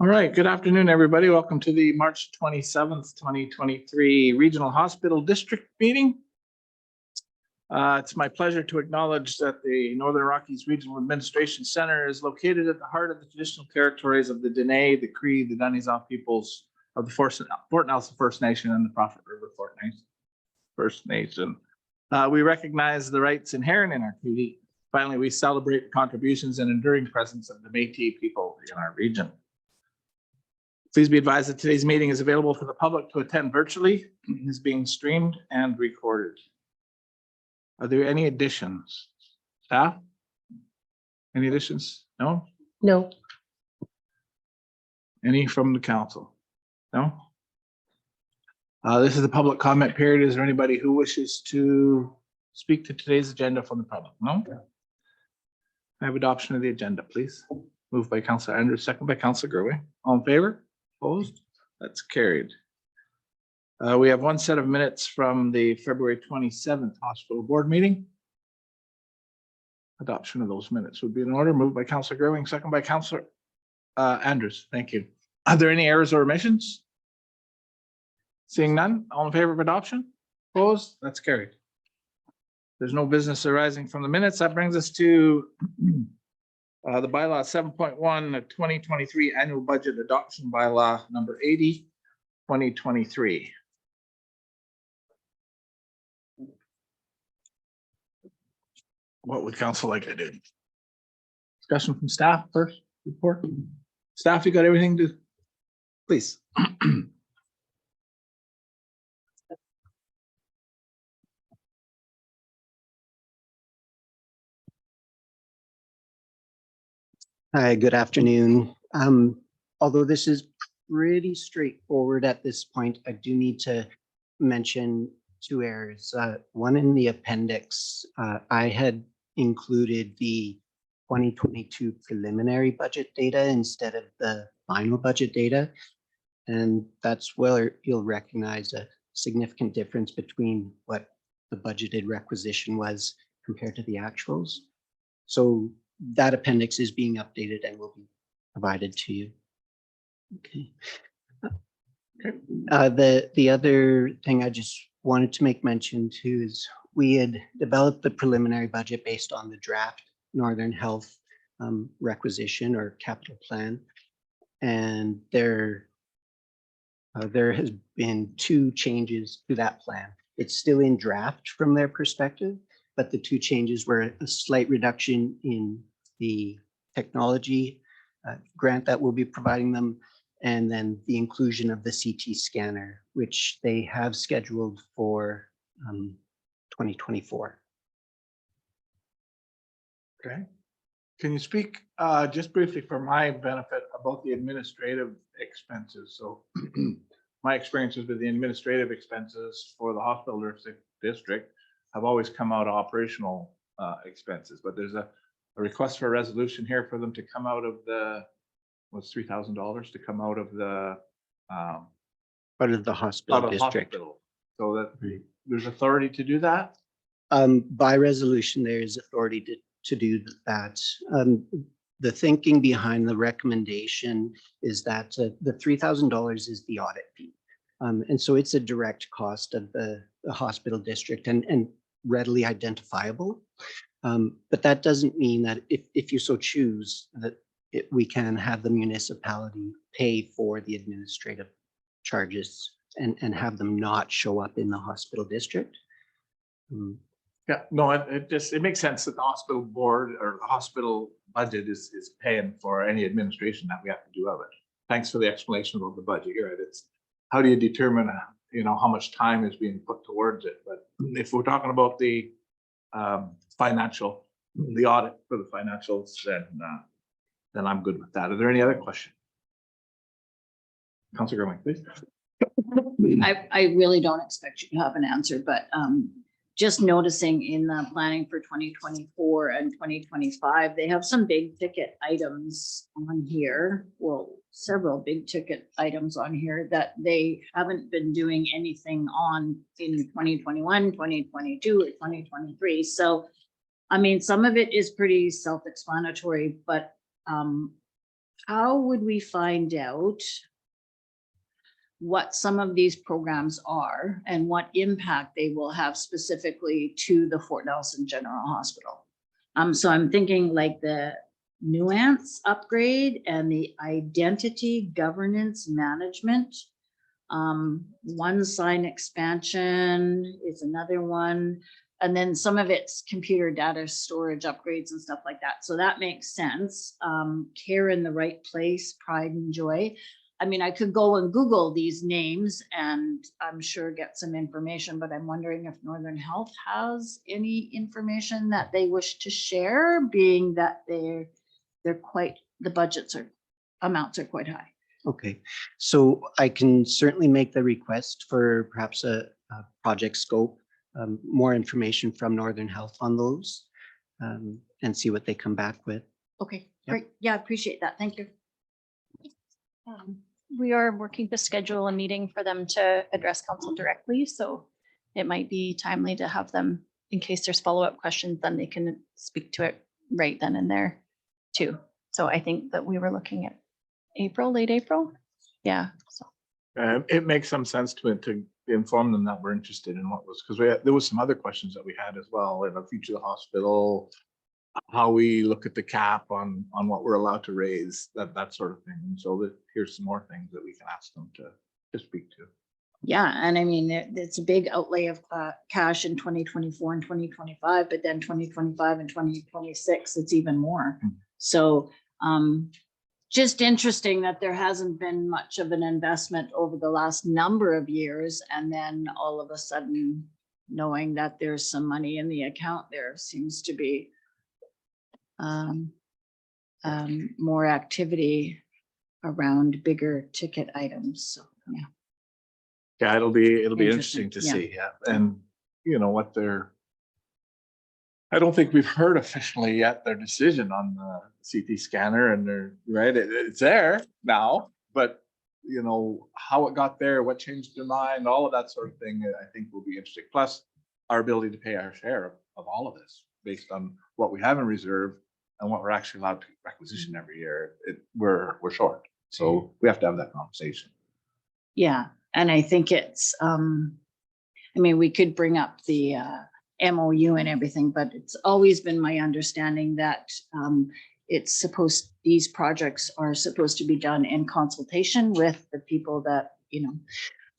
All right, good afternoon, everybody. Welcome to the March 27th, 2023 Regional Hospital District meeting. It's my pleasure to acknowledge that the Northern Rockies Regional Administration Center is located at the heart of the traditional territories of the Dene, the Cree, the Dunnizon peoples of the Fort Nelson First Nation and the Prophet River First Nation. We recognize the rights inherent in our treaty. Finally, we celebrate the contributions and enduring presence of the Métis people in our region. Please be advised that today's meeting is available for the public to attend virtually. It is being streamed and recorded. Are there any additions? Staff? Any additions? No? No. Any from the council? No? This is the public comment period. Is there anybody who wishes to speak to today's agenda from the public? No? I have adoption of the agenda, please. Moved by Councillor Andrews, second by Councillor Gerway. All in favor? Opposed? That's carried. We have one set of minutes from the February 27th hospital board meeting. Adoption of those minutes would be in order. Moved by Councillor Gerwing, second by Councillor Andrews. Thank you. Are there any errors or omissions? Seeing none, all in favor of adoption? Opposed? That's carried. There's no business arising from the minutes. That brings us to the bylaw 7.1, 2023 annual budget adoption bylaw number 80, 2023. What would council like to do? Discussion from staff first, report. Staff, you got everything to, please. Hi, good afternoon. Although this is pretty straightforward at this point, I do need to mention two errors. One in the appendix, I had included the 2022 preliminary budget data instead of the final budget data. And that's where you'll recognize a significant difference between what the budgeted requisition was compared to the actuals. So that appendix is being updated and will be provided to you. Okay. The other thing I just wanted to make mention to is we had developed the preliminary budget based on the draft Northern Health requisition or capital plan, and there has been two changes to that plan. It's still in draft from their perspective, but the two changes were a slight reduction in the technology grant that we'll be providing them, and then the inclusion of the CT scanner, which they have scheduled for 2024. Okay. Can you speak just briefly for my benefit about the administrative expenses? So my experiences with the administrative expenses for the hospital district have always come out of operational expenses, but there's a request for a resolution here for them to come out of the, what's $3,000 to come out of the Out of the hospital district. Hospital, so that there's authority to do that. By resolution, there is authority to do that. The thinking behind the recommendation is that the $3,000 is the audit fee. And so it's a direct cost of the hospital district and readily identifiable. But that doesn't mean that if you so choose that we can have the municipality pay for the administrative charges and have them not show up in the hospital district. Yeah, no, it makes sense that the hospital board or the hospital budget is paying for any administration that we have to do of it. Thanks for the explanation about the budget. You're right. It's how do you determine, how much time is being put towards it? But if we're talking about the financial, the audit for the financials, then I'm good with that. Are there any other questions? Councillor Gerwing, please. I really don't expect you to have an answer, but just noticing in the planning for 2024 and 2025, they have some big ticket items on here. Well, several big ticket items on here that they haven't been doing anything on in 2021, 2022, or 2023. So, I mean, some of it is pretty self-explanatory, but how would we find out what some of these programs are and what impact they will have specifically to the Fort Nelson General Hospital? So I'm thinking like the nuance upgrade and the identity governance management. One sign expansion is another one. And then some of it's computer data storage upgrades and stuff like that. So that makes sense. Care in the right place, pride and joy. I mean, I could go and Google these names and I'm sure get some information, but I'm wondering if Northern Health has any information that they wish to share, being that they're quite, the budgets are, amounts are quite high. Okay, so I can certainly make the request for perhaps a project scope, more information from Northern Health on those, and see what they come back with. Okay, Yep. great. Yeah, I appreciate that. Thank you. We are working to schedule a meeting for them to address council directly, so it might be timely to have them, in case there's follow-up questions, then they can speak to it right then and there too. So I think that we were looking at April, late April. Yeah, so. It makes some sense to inform them that we're interested in what was, because there was some other questions that we had as well in the future of the hospital, how we look at the cap on what we're allowed to raise, that sort of thing. And so here's some more things that we can ask them to speak to. Yeah, and I mean, it's a big outlay of cash in 2024 and 2025, but then 2025 and 2026, it's even more. Mm. So just interesting that there hasn't been much of an investment over the last number of years. And then all of a sudden, knowing that there's some money in the account, there seems to be more activity around bigger ticket items. So, yeah. Yeah, it'll be Interesting, interesting to yeah. see. Yeah. And you know what I don't think we've heard officially yet their decision on the CT scanner, and they're right. It's there now, but you know how it got there, what changed their mind, all of that sort of thing, I think will be interesting. Plus our ability to pay our share of all of this based on what we have in reserve and what we're actually allowed to requisition every year. We're short. So we have to have that conversation. Yeah, and I think it's, I mean, we could bring up the MOU and everything, but it's always been my understanding that these projects are supposed to be done in consultation with the people that, you know,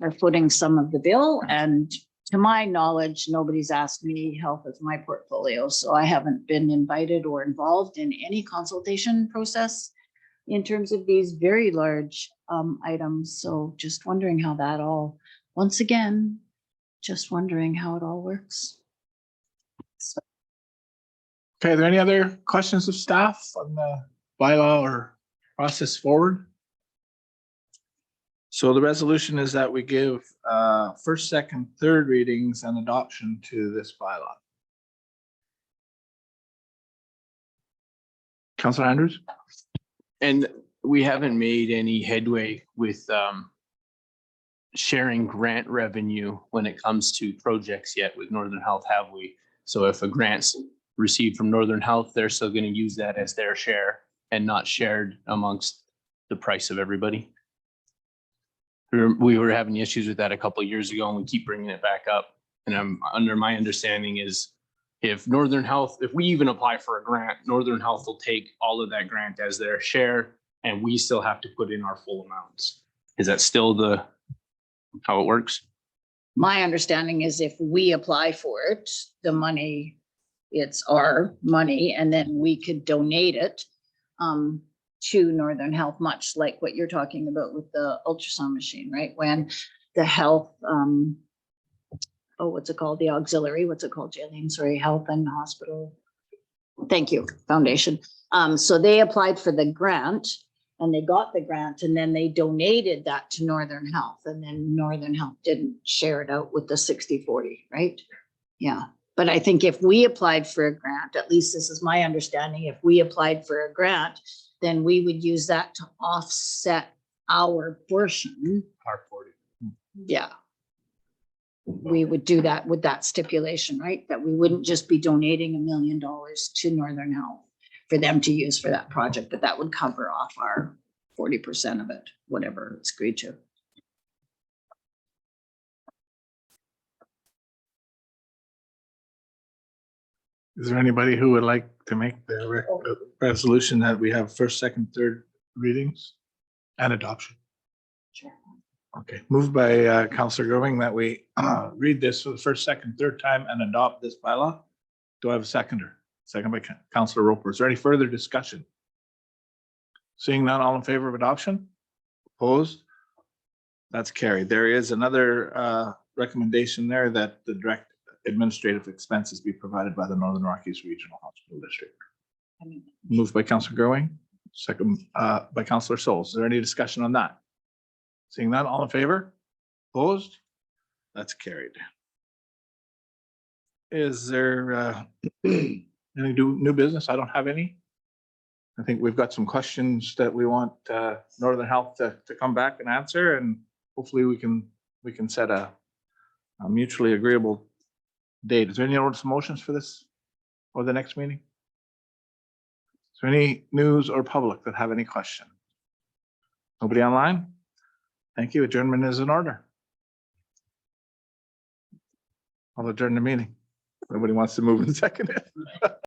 are footing some of the bill. And to my knowledge, nobody's asked me. Health is my portfolio, so I haven't been invited or involved in any consultation process in terms of these very large items. So just wondering how that all, once again, just wondering how it all works. Okay, are there any other questions of staff on the bylaw or process forward? So the resolution is that we give first, second, third readings and adoption to this bylaw. Councilor Andrews? And we haven't made any headway with sharing grant revenue when it comes to projects yet with Northern Health, have we? So if a grant's received from Northern Health, they're still going to use that as their share and not shared amongst the price of everybody. We were having issues with that a couple of years ago, and we keep bringing it back up. And I'm under my understanding is if Northern Health, if we even apply for a grant, Northern Health will take all of that grant as their share, and we still have to put in our full amounts. Is that still how it works? My understanding is if we apply for it, the money, it's our money, and then we could donate it to Northern Health, much like what you're talking about with the ultrasound machine, right? When the health, what's it called? The auxiliary, what's it called, Jaylene? Sorry, Health and Hospital. Thank you, Foundation. So they applied for the grant and they got the grant, and then they donated that to Northern Health, and then Northern Health didn't share it out with the 60-40, right? Yeah. But I think if we applied for a grant, at least this is my understanding, if we applied for a grant, then we would use that to offset our portion. R40. Yeah. We would do that with that stipulation, right? That we wouldn't just be donating $1 million to Northern Health for them to use for that project, but that would cover off our 40% of it, whatever it's agreed to. Is there anybody who would like to make the resolution that we have first, second, third readings and adoption? Sure. Okay, moved by Counselor Groving that we read this for the first, second, third time and adopt this bylaw. Do I have a seconder? Second by Counselor Roper. Is there any further discussion? Seeing none, all in favor of adoption? Opposed? That's carried. There is another recommendation there that the direct administrative expenses be provided by the Northern Rockies Regional Hospital District. Moved by Counselor Growing, second by Counselor Souls. Is there any discussion on that? Seeing none, all in favor? Opposed? That's carried. Is there any new business? I don't have any. I think we've got some questions that we want Northern Health to come back and answer, and hopefully we can set a mutually agreeable date. Is there any other motions for this or the next meeting? Is there any news or public that have any question? Nobody online? Thank you. Adjournment is in order. I'll adjourn the meeting. Nobody wants to move and second it.